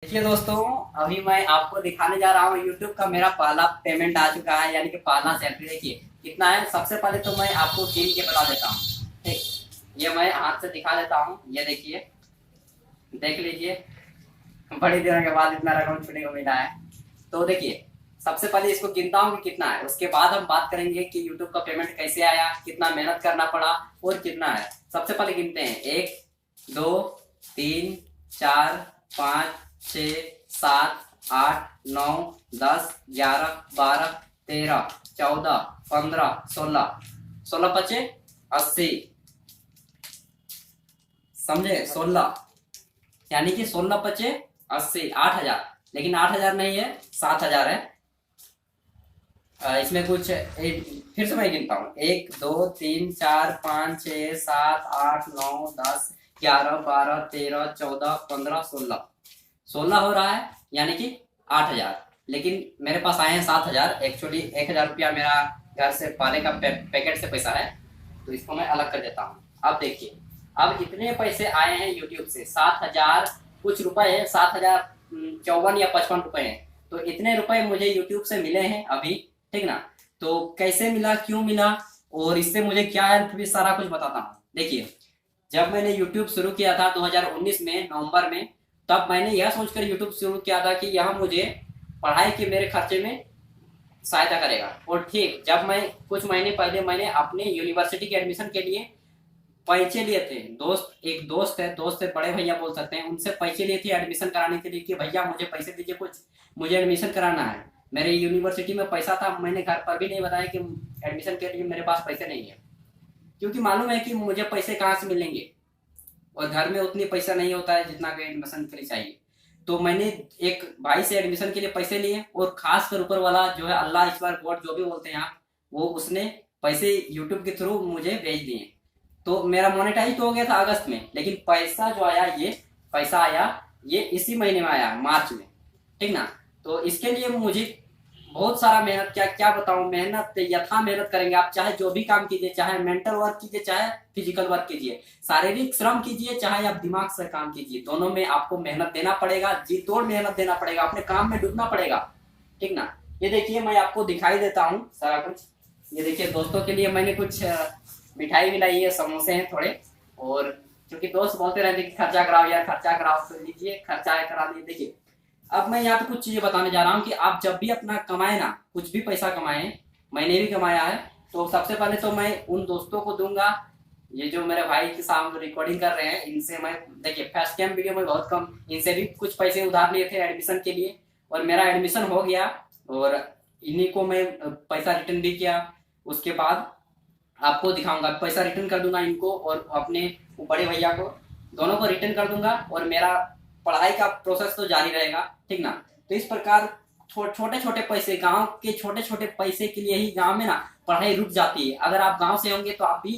देखिए दोस्तों, अभी मैं आपको दिखाने जा रहा हूँ यूट्यूब का मेरा पहला पेमेंट आ चुका है, यानी कि पहला सैलरी। देखिए कितना है। सबसे पहले तो मैं आपको गिन के बता देता हूँ। ठीक, ये मैं हाथ से दिखा देता हूँ। ये देखिए, देख लीजिए, बड़ी दिनों के बाद इतना रकम छूने को मिला है। तो देखिए, सबसे पहले इसको गिनता हूँ कि कितना है। उसके बाद हम बात करेंगे कि यूट्यूब का पेमेंट कैसे आया, कितना मेहनत करना पड़ा और कितना है। सबसे पहले गिनते हैं। 1 2 3 4 5 6 7 8 9 10 11 12 13 14 15 16 16 पचे 80। समझे? 16, यानी कि 16 × 5 = 80, 8,000। लेकिन 8,000 नहीं है, 7,000 है। इसमें कुछ फिर से मैं गिनता हूँ। 1 2 3 4 5 6 7 8 9 10 11 12 13 14 15 16 16 हो रहा है, यानी कि 8,000। लेकिन मेरे पास आए हैं 7,000। एक्चुअली 1,000 रुपया मेरा घर से पाले का पैकेट से पैसा है, तो इसको मैं अलग कर देता हूँ। अब देखिए, अब इतने पैसे आए हैं यूट्यूब से। 7,000 कुछ रुपए है, 7,054 या 55 रुपए है। तो इतने रुपए मुझे यूट्यूब से मिले हैं अभी। ठीक ना? तो कैसे मिला, क्यों मिला और इससे मुझे क्या हेल्प हुई, सारा कुछ बताता हूँ। देखिए, जब मैंने यूट्यूब शुरू किया था 2019 में नवंबर में, तब मैंने यह सोचकर यूट्यूब शुरू किया था कि यह मुझे पढ़ाई के मेरे खर्चे में सहायता करेगा। और ठीक जब मैं कुछ महीने पहले मैंने अपने यूनिवर्सिटी के एडमिशन के लिए पैसे लिए थे। एक दोस्त है, दोस्त से बड़े भैया बोल सकते हैं, उनसे पैसे लिए थे एडमिशन कराने के लिए कि भैया मुझे पैसे दीजिए, कुछ मुझे एडमिशन कराना है। मेरे यूनिवर्सिटी में पैसा था, मैंने घर पर भी नहीं बताया कि एडमिशन के लिए मेरे पास पैसे नहीं है, क्योंकि मालूम है कि मुझे पैसे कहाँ से मिलेंगे और घर में उतनी पैसा नहीं होता है जितना कि एडमिशन के लिए चाहिए। तो मैंने एक भाई से एडमिशन के लिए पैसे लिए, और खास कर ऊपर वाला जो है, अल्लाह ईश्वर गॉड जो भी बोलते हैं आप, वो उसने पैसे यूट्यूब के थ्रू मुझे भेज दिए। तो मेरा मोनेटाइज तो हो गया था अगस्त में, लेकिन पैसा जो आया, ये पैसा आया, ये इसी महीने में आया, मार्च में। ठीक ना? तो इसके लिए मुझे बहुत सारा मेहनत, क्या क्या बताऊं, मेहनत यथा मेहनत करेंगे आप। चाहे जो भी काम कीजिए, चाहे मेंटल वर्क कीजिए, चाहे फिजिकल वर्क कीजिए, शारीरिक श्रम कीजिए, चाहे आप दिमाग से काम कीजिए, दोनों में आपको मेहनत देना पड़ेगा, जी तोड़ मेहनत देना पड़ेगा, अपने काम में डूबना पड़ेगा। ठीक ना? ये देखिए, मैं आपको दिखाई देता हूँ सारा कुछ। ये देखिए, दोस्तों के लिए मैंने कुछ मिठाई भी लाई है, समोसे हैं थोड़े। और क्योंकि दोस्त बोलते रहते कि खर्चा कराओ यार, खर्चा कराओ, तो लीजिए, खर्चा करा दिए। देखिए, अब मैं यहाँ पे कुछ चीजें बताने जा रहा हूँ कि आप जब भी अपना कमाए ना, कुछ भी पैसा कमाए, मैंने भी कमाया है, तो सबसे पहले तो मैं उन दोस्तों को दूंगा। ये जो मेरे भाई के सामने रिकॉर्डिंग कर रहे हैं, इनसे मैं, देखिए, फर्स्ट टाइम वीडियो में बहुत कम, इनसे भी कुछ पैसे उधार लिए थे एडमिशन के लिए, और मेरा एडमिशन हो गया। और इन्हीं को मैं पैसा रिटर्न भी किया। उसके बाद आपको दिखाऊंगा, पैसा रिटर्न कर दूंगा इनको और अपने बड़े भैया को, दोनों को रिटर्न कर दूंगा। और मेरा पढ़ाई का प्रोसेस तो जारी रहेगा। ठीक ना? तो इस प्रकार छोटे छोटे पैसे, गांव के छोटे छोटे पैसे के लिए ही गांव में ना पढ़ाई रुक जाती है। अगर आप गांव से होंगे तो आप भी,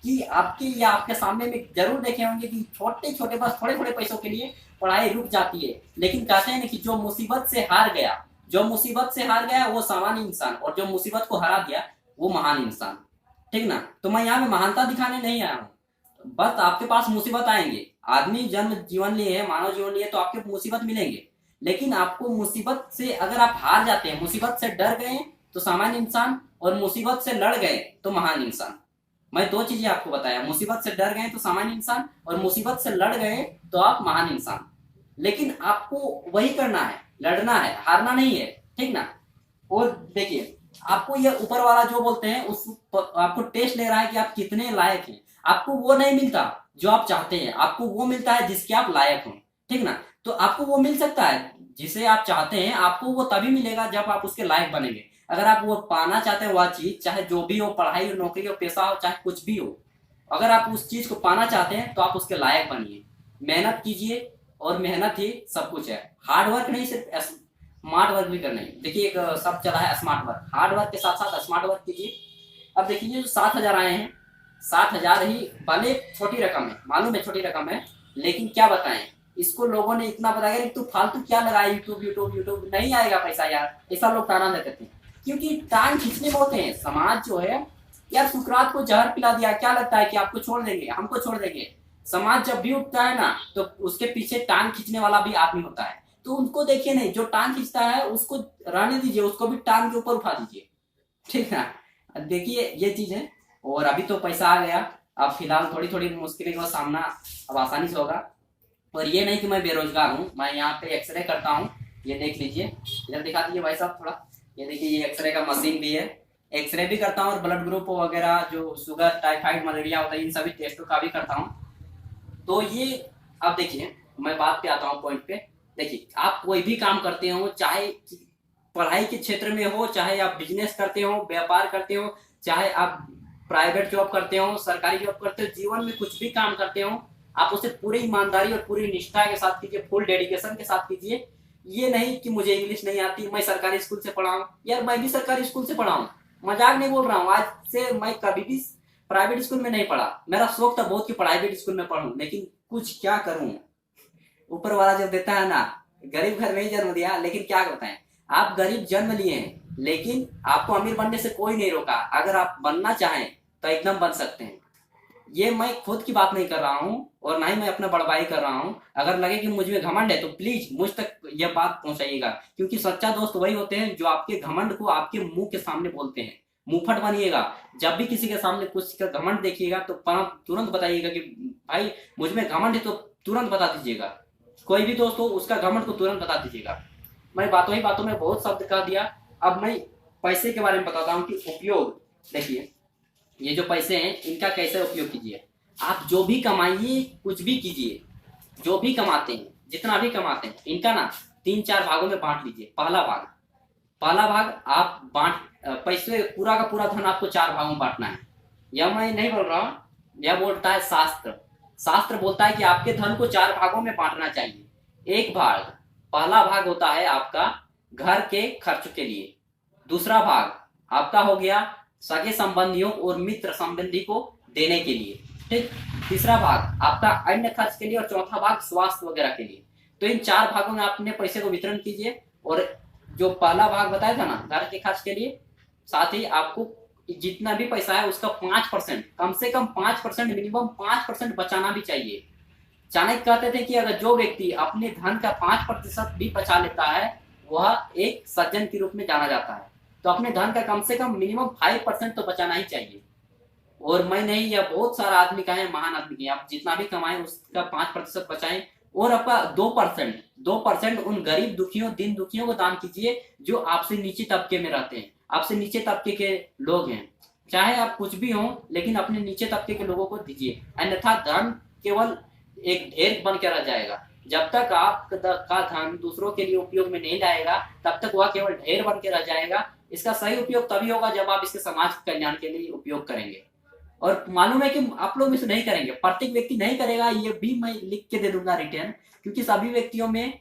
कि आपकी या आपके सामने में जरूर देखे होंगे कि छोटे छोटे, बस थोड़े थोड़े पैसों के लिए पढ़ाई रुक जाती है। लेकिन कहते हैं ना कि जो मुसीबत से हार गया, जो मुसीबत से हार गया वो सामान्य इंसान, और जो मुसीबत को हरा दिया वो महान इंसान। ठीक ना? तो मैं यहाँ पे महानता दिखाने नहीं आया हूँ। बस आपके पास मुसीबत आएंगे, आदमी जन्म जीवन लिए है, मानव जीवन लिए, तो आपके मुसीबत मिलेंगे। लेकिन आपको मुसीबत से अगर आप हार जाते हैं, मुसीबत से डर गए तो सामान्य इंसान, और मुसीबत से लड़ गए तो महान इंसान। मैं दो चीजें आपको बताया, मुसीबत से डर गए तो सामान्य इंसान, और मुसीबत से लड़ गए तो आप महान इंसान। लेकिन आपको वही करना है, लड़ना है, हारना नहीं है। ठीक ना? और देखिए, आपको ये ऊपर वाला जो बोलते हैं, उस आपको टेस्ट ले रहा है कि आप कितने लायक हैं। आपको वो नहीं मिलता जो आप चाहते हैं, आपको वो मिलता है जिसके आप लायक हो। ठीक ना? तो आपको वो मिल सकता है जिसे आप चाहते हैं, आपको वो तभी मिलेगा जब आप उसके लायक बनेंगे। अगर आप वो पाना चाहते हैं, वह चीज, चाहे जो भी हो, पढ़ाई हो, नौकरी हो, पैसा हो, चाहे कुछ भी हो, अगर आप उस चीज को पाना चाहते हैं तो आप उसके लायक बनिए, मेहनत कीजिए। और मेहनत ही सब कुछ है। हार्ड वर्क नहीं, सिर्फ स्मार्ट वर्क भी करना है। देखिए, एक शब्द चला है स्मार्ट वर्क, हार्ड वर्क के साथ साथ स्मार्ट वर्क कीजिए। अब देखिए, जो 7,000 आए हैं, 7,000 ही भले छोटी रकम है, मालूम है छोटी रकम है, लेकिन क्या बताएं, इसको लोगों ने इतना बताया कि तू फालतू क्या लगाया, यूट्यूब यूट्यूब यूट्यूब, नहीं आएगा पैसा यार, ऐसा लोग ताना देते थे। क्योंकि टांग खींचने में होते हैं समाज जो है। यार, सुकरात को जहर पिला दिया, क्या लगता है कि आपको छोड़ देंगे, हमको छोड़ देंगे? समाज जब भी उठता है ना, तो उसके पीछे टांग खींचने वाला भी आदमी होता है। तो उनको देखिए नहीं, जो टांग खींचता है उसको रहने दीजिए, उसको भी टांग के ऊपर उठा दीजिए, ठीक है ना। देखिए ये चीज है। और अभी तो पैसा आ गया, अब फिलहाल थोड़ी थोड़ी मुश्किलों का सामना अब आसानी से होगा। और ये नहीं कि मैं बेरोजगार हूँ, मैं यहाँ पे एक्सरे करता हूँ। ये देख लीजिए, इधर दिखा दीजिए भाई साहब थोड़ा। ये देखिए ये एक्सरे का मशीन भी है, एक्सरे भी करता हूँ और ब्लड ग्रुप वगैरह जो शुगर टाइफाइड मलेरिया होता है इन सभी टेस्टों का भी करता हूँ। तो ये अब देखिए, मैं बात पे आता हूँ पॉइंट पे। देखिए आप कोई भी काम करते हो, चाहे पढ़ाई के क्षेत्र में हो, चाहे आप बिजनेस करते हो, व्यापार करते हो, चाहे आप प्राइवेट जॉब करते हो, सरकारी जॉब करते हो, जीवन में कुछ भी काम करते हो, आप उसे पूरी ईमानदारी और पूरी निष्ठा के साथ कीजिए, फुल डेडिकेशन के साथ कीजिए। ये नहीं कि मुझे इंग्लिश नहीं आती, मैं सरकारी स्कूल से पढ़ा हूँ। यार मैं भी सरकारी स्कूल से पढ़ा हूँ, मजाक नहीं बोल रहा हूँ। आज से मैं कभी भी प्राइवेट स्कूल में नहीं पढ़ा, मेरा शौक था बहुत कि प्राइवेट स्कूल में पढ़ूं, लेकिन कुछ क्या करूं, ऊपर वाला जब देता है ना। गरीब घर में ही जन्म दिया, लेकिन क्या करते हैं, आप गरीब जन्म लिए हैं, लेकिन आपको अमीर बनने से कोई नहीं रोका। अगर आप बनना चाहें तो एकदम बन सकते हैं। ये मैं खुद की बात नहीं कर रहा हूँ और ना ही मैं अपना बड़बाई कर रहा हूँ। अगर लगे कि मुझ में घमंड है तो प्लीज मुझ तक यह बात पहुंचाइएगा, क्योंकि सच्चा दोस्त वही होते हैं जो आपके घमंड को आपके मुंह के सामने बोलते हैं। मुंहफट बनिएगा, जब भी किसी के सामने कुछ का घमंड देखिएगा तो तुरंत बताइएगा कि भाई मुझ में घमंड है, तो तुरंत बता दीजिएगा। कोई भी दोस्त हो उसका घमंड को तुरंत बता दीजिएगा। मैं बातों ही बातों में बहुत शब्द कह दिया। अब मैं पैसे के बारे में बताता हूँ कि उपयोग। देखिए ये जो पैसे हैं इनका कैसे उपयोग कीजिए। आप जो भी कमाइए, कुछ भी कीजिए, जो भी कमाते हैं, जितना भी कमाते हैं, इनका ना 3-4 भागों में बांट लीजिए। पहला भाग आप पैसे पूरा का पूरा धन आपको 4 भागों में बांटना है। यह मैं नहीं बोल रहा हूँ, यह बोलता है शास्त्र। शास्त्र बोलता है कि आपके धन को 4 भागों में बांटना चाहिए। एक भाग, पहला भाग होता है आपका घर के खर्च के लिए। दूसरा भाग आपका हो गया सगे संबंधियों और मित्र संबंधी को देने के लिए, ठीक। तीसरा भाग आपका अन्य खर्च के लिए और चौथा भाग स्वास्थ्य वगैरह के लिए। तो इन 4 भागों में आप अपने पैसे को वितरण कीजिए। और जो पहला भाग बताया था ना घर के खर्च के लिए, साथ ही आपको जितना भी पैसा है उसका 5%, कम से कम 5%, मिनिमम 5% बचाना भी चाहिए। चाणक्य कहते थे कि अगर जो व्यक्ति अपने धन का 5% भी बचा लेता है वह एक सज्जन के रूप में जाना जाता है। तो अपने धन का कम से कम मिनिमम 5% तो बचाना ही चाहिए। और मैं नहीं, यह बहुत सारा आदमी का है, महान आदमी की, आप जितना भी कमाएं उसका 5% बचाएं। और आपका 2% उन गरीब दुखियों, दिन दुखियों को दान कीजिए जो आपसे नीचे तबके में रहते हैं, आपसे नीचे तबके के लोग हैं। चाहे आप कुछ भी हो, लेकिन अपने नीचे तबके के लोगों को दीजिए, अन्यथा धन केवल एक ढेर बन के रह जाएगा। जब तक आपका धन दूसरों के लिए उपयोग में नहीं लाएगा तब तक वह केवल ढेर बन के रह जाएगा। इसका सही उपयोग तभी होगा जब आप इसके समाज कल्याण के लिए उपयोग करेंगे। और मालूम है कि आप लोग इसे नहीं करेंगे, प्रत्येक व्यक्ति नहीं करेगा, ये भी मैं लिख के दे दूंगा रिटर्न, क्योंकि सभी व्यक्तियों में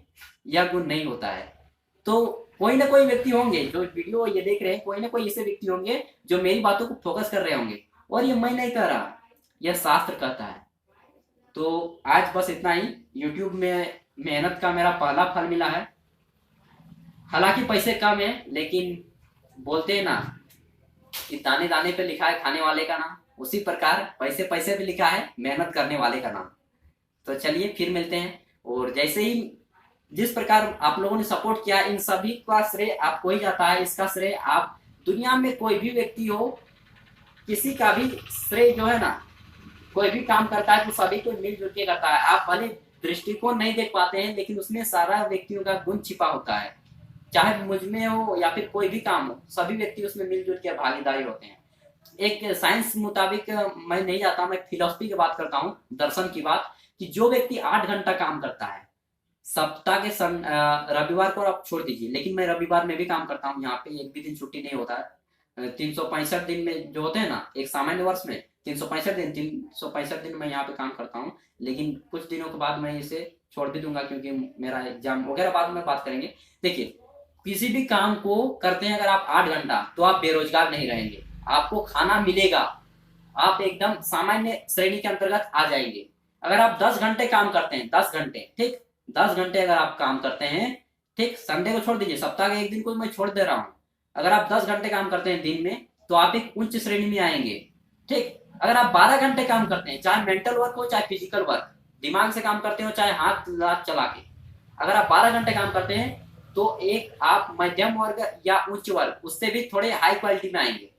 यह गुण नहीं होता है। तो कोई ना कोई व्यक्ति होंगे जो वीडियो ये देख रहे हैं, कोई ना कोई ऐसे व्यक्ति होंगे जो मेरी बातों को फोकस कर रहे होंगे। और ये मैं नहीं कह रहा, यह शास्त्र कहता है। तो आज बस इतना ही। यूट्यूब में मेहनत का मेरा पहला फल मिला है। हालांकि पैसे कम है, लेकिन बोलते हैं ना कि दाने दाने पे लिखा है खाने वाले का नाम, उसी प्रकार पैसे पैसे पे लिखा है मेहनत करने वाले का नाम। तो चलिए फिर मिलते हैं। और जैसे ही जिस प्रकार आप लोगों ने सपोर्ट किया, इन सभी का श्रेय आपको ही जाता है। इसका श्रेय आप दुनिया में कोई भी व्यक्ति हो, किसी का भी श्रेय जो है ना, कोई भी काम करता है तो सभी को मिलजुल के करता है। आप भले दृष्टिकोण नहीं देख पाते हैं, लेकिन उसमें सारा व्यक्तियों का गुण छिपा होता है। चाहे मुझ में हो या फिर कोई भी काम हो, सभी व्यक्ति उसमें मिलजुल के भागीदारी होते हैं। एक साइंस मुताबिक मैं नहीं जाता, मैं फिलोसफी की बात करता हूँ, दर्शन की बात, कि जो व्यक्ति 8 घंटा काम करता है सप्ताह के रविवार को आप छोड़ दीजिए, लेकिन मैं रविवार में भी काम करता हूँ, यहाँ पे एक भी दिन छुट्टी नहीं होता है। 365 दिन में जो होते हैं ना, एक सामान्य वर्ष में 365 दिन मैं यहाँ पे काम करता हूँ। लेकिन कुछ दिनों के बाद मैं इसे छोड़ भी दूंगा, क्योंकि मेरा एग्जाम वगैरह बाद में बात करेंगे। देखिए किसी भी काम को करते हैं अगर आप 8 घंटा, तो आप बेरोजगार नहीं रहेंगे, आपको खाना मिलेगा, आप एकदम सामान्य श्रेणी के अंतर्गत आ जाएंगे। अगर आप 10 घंटे काम करते हैं, 10 घंटे, ठीक, 10 घंटे अगर आप काम करते हैं, ठीक, संडे को छोड़ दीजिए, सप्ताह के एक दिन को मैं छोड़ दे रहा हूँ। अगर आप 10 घंटे काम करते हैं दिन में, तो आप एक उच्च श्रेणी में आएंगे, ठीक। अगर आप 12 घंटे काम करते हैं, चाहे मेंटल वर्क हो चाहे फिजिकल वर्क, दिमाग से काम करते हो चाहे हाथ चला के, अगर आप 12 घंटे काम करते हैं तो एक आप मध्यम वर्ग या उच्च वर्ग, उससे भी थोड़े हाई क्वालिटी में आएंगे।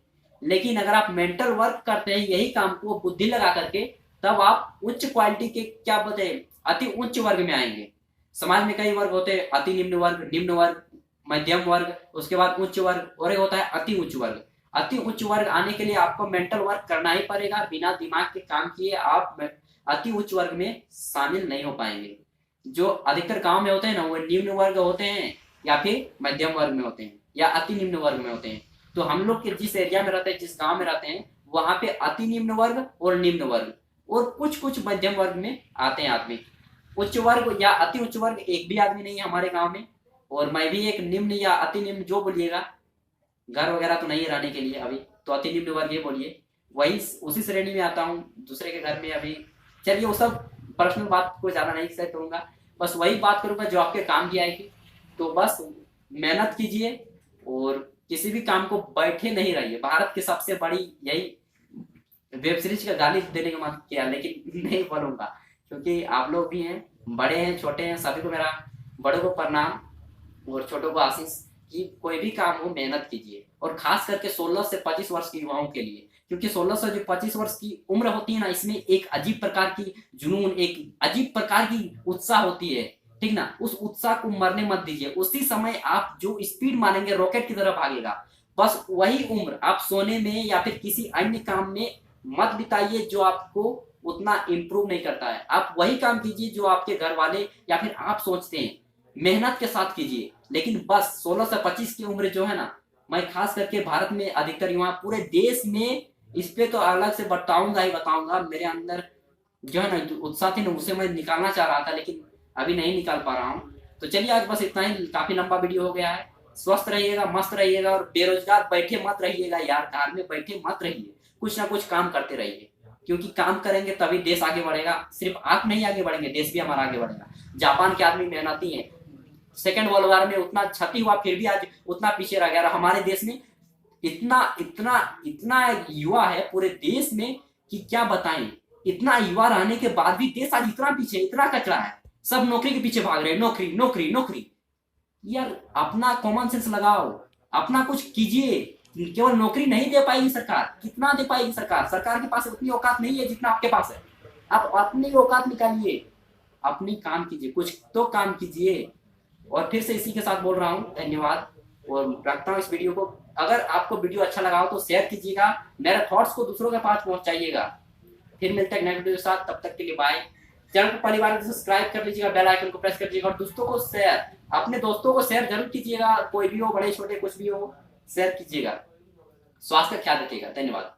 लेकिन अगर आप मेंटल वर्क करते हैं यही काम को बुद्धि लगा करके, तब आप उच्च क्वालिटी के क्या बोलते हैं, अति उच्च वर्ग में आएंगे। समाज में कई वर्ग होते हैं, अति निम्न वर्ग, मध्यम वर्ग, उसके बाद उच्च वर्ग, और एक होता है अति उच्च वर्ग। अति उच्च वर्ग आने के लिए आपको मेंटल वर्क करना ही पड़ेगा। बिना दिमाग के काम किए आप अति उच्च वर्ग में शामिल नहीं हो पाएंगे। जो अधिकतर गांव में होते हैं ना, वो निम्न वर्ग होते हैं या फिर मध्यम वर्ग में होते हैं या अति निम्न वर्ग में होते हैं। तो हम लोग के जिस एरिया में रहते हैं, जिस गांव में रहते हैं, वहां पे अति निम्न वर्ग और निम्न वर्ग और कुछ कुछ मध्यम वर्ग में आते हैं आदमी। उच्च वर्ग या अति उच्च वर्ग एक भी आदमी नहीं है हमारे गांव में। और मैं भी एक निम्न या अति निम्न जो बोलिएगा, घर वगैरह तो नहीं है रहने के लिए अभी, तो अति निम्न वर्ग ये बोलिए, वही उसी श्रेणी में आता हूँ। दूसरे के घर में अभी, चलिए वो सब पर्सनल बात को ज्यादा नहीं शेयर करूंगा, बस वही बात करूंगा जो आपके काम की आएगी। तो बस मेहनत कीजिए और किसी भी काम को बैठे नहीं रहिए। भारत की सबसे बड़ी यही वेब सीरीज का गाली देने का मन किया, लेकिन नहीं बोलूंगा क्योंकि आप लोग भी हैं, बड़े हैं छोटे हैं, सभी को मेरा बड़ों को प्रणाम और छोटों को आशीष कि कोई भी काम हो मेहनत कीजिए। और खास करके 16 से 25 वर्ष के युवाओं के लिए, क्योंकि 16 से जो 25 वर्ष की उम्र होती है ना, इसमें एक अजीब प्रकार की जुनून, एक अजीब प्रकार की उत्साह होती है, ठीक ना। उस उत्साह को मरने मत दीजिए। उसी समय आप जो स्पीड मानेंगे रॉकेट की तरफ भागेगा। बस वही उम्र आप सोने में या फिर किसी अन्य काम में मत बिताइए जो आपको उतना इंप्रूव नहीं करता है। आप वही काम कीजिए जो आपके घर वाले या फिर आप सोचते हैं, मेहनत के साथ कीजिए। लेकिन बस 16 से 25 की उम्र जो है ना, मैं खास करके भारत में अधिकतर युवा, पूरे देश में, इस पे तो अलग से बताऊंगा ही बताऊंगा। मेरे अंदर जो है ना उत्साह थी ना, उसे मैं निकालना चाह रहा था लेकिन अभी नहीं निकाल पा रहा हूँ। तो चलिए आज बस इतना ही, काफी लंबा वीडियो हो गया है। स्वस्थ रहिएगा, मस्त रहिएगा और बेरोजगार बैठे मत रहिएगा यार, घर में बैठे मत रहिए, कुछ ना कुछ काम करते रहिए। क्योंकि काम करेंगे तभी देश आगे बढ़ेगा। सिर्फ आप नहीं आगे बढ़ेंगे, देश भी हमारा आगे बढ़ेगा। जापान के आदमी मेहनती हैं, सेकेंड वर्ल्ड वॉर में उतना क्षति हुआ फिर भी आज उतना पीछे रह गया। हमारे देश में इतना इतना इतना युवा है पूरे देश में कि क्या बताएं। इतना युवा रहने के बाद भी देश आज इतना पीछे, इतना कचरा है। सब नौकरी के पीछे भाग रहे हैं, नौकरी नौकरी नौकरी। यार अपना कॉमन सेंस लगाओ, अपना कुछ कीजिए। केवल नौकरी नहीं दे पाएगी सरकार, कितना दे पाएगी सरकार? सरकार के पास उतनी औकात नहीं है जितना आपके पास है। आप अपनी औकात निकालिए, अपनी काम कीजिए, कुछ तो काम कीजिए। और फिर से इसी के साथ बोल रहा हूँ धन्यवाद और रखता हूँ इस वीडियो को। अगर आपको वीडियो अच्छा लगा हो तो शेयर कीजिएगा, मेरे थॉट्स को दूसरों के पास पहुंचाइएगा। फिर मिलते हैं नए वीडियो के साथ, तब तक के लिए बाय। चैनल को पहली बार सब्सक्राइब कर लीजिएगा, बेल आइकन को प्रेस कर लीजिएगा और दोस्तों को शेयर, अपने दोस्तों को शेयर जरूर कीजिएगा। कोई भी हो, बड़े छोटे कुछ भी हो, शेयर कीजिएगा। स्वास्थ्य का ख्याल रखिएगा। धन्यवाद।